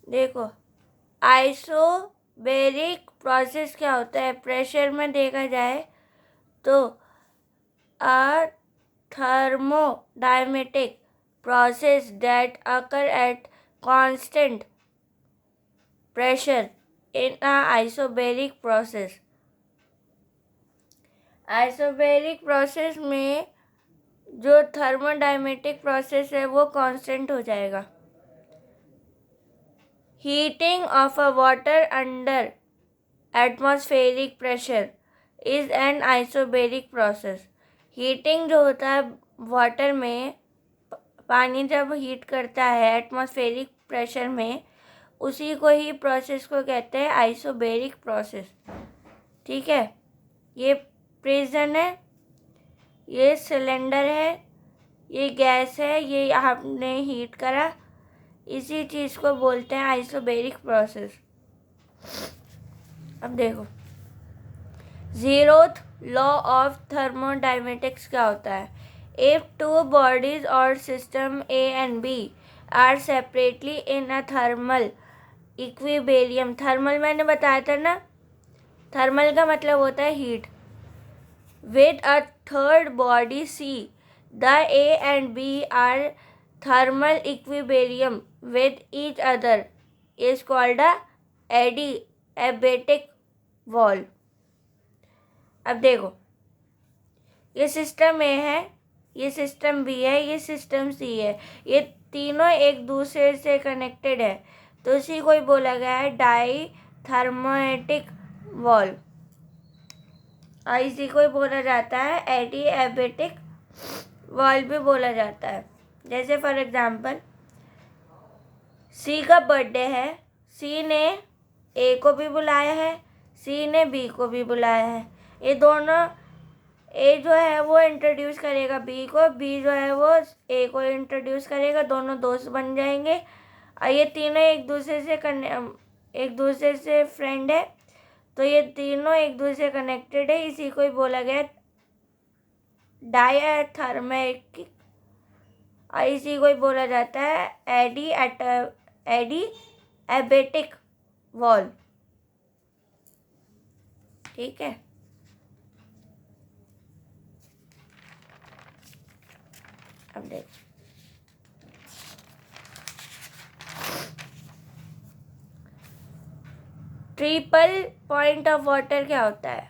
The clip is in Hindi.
देखो, आइसोबैरिक प्रोसेस क्या होता है? प्रेशर में देखा जाए तो अ thermodynamic process that occur at constant pressure in a isobaric process. Isobaric process में जो थर्मोडायनेमिक प्रोसेस है वो कांस्टेंट हो जाएगा. Heating of a water under atmospheric pressure is an isobaric process. Heating जो होता है वाटर में, पानी जब हीट करता है एटमॉस्फेरिक प्रेशर में, उसी को ही प्रोसेस को कहते हैं आइसोबैरिक प्रोसेस. ठीक है, ये प्रिजन है, ये सिलेंडर है, ये गैस है, ये आपने हीट करा, इसी चीज़ को बोलते हैं आइसोबैरिक प्रोसेस. अब देखो, जीरोथ लॉ ऑफ थर्मोडायनेमिक्स क्या होता है? इफ टू बॉडीज और system A and B are separately in a thermal equilibrium. Thermal मैंने बताया था ना, थर्मल का मतलब होता है heat. With a third body C, the A and B are thermal equilibrium with each other is called a adiabatic wall. अब देखो, ये सिस्टम ए है, ये सिस्टम बी है, ये सिस्टम सी है, ये तीनों एक दूसरे से कनेक्टेड है, तो इसी को ही बोला गया है डाई थर्मेटिक वॉल. इसी को ही बोला जाता है एडिएबैटिक वॉल भी बोला जाता है. जैसे फॉर एग्जांपल, सी का बर्थडे है, सी ने ए को भी बुलाया है, सी ने बी को भी बुलाया है. ये दोनों, ए जो है वो इंट्रोड्यूस करेगा बी को, बी जो है वो ए को इंट्रोड्यूस करेगा, दोनों दोस्त बन जाएंगे. और ये तीनों एक दूसरे से फ्रेंड है, तो ये तीनों एक दूसरे से कनेक्टेड है. इसी को ही बोला गया डायथर्मेटिक, और इसी को ही बोला जाता है एडिएबैटिक वॉल. ठीक है, अब देखो, ट्रिपल पॉइंट ऑफ वाटर क्या होता है?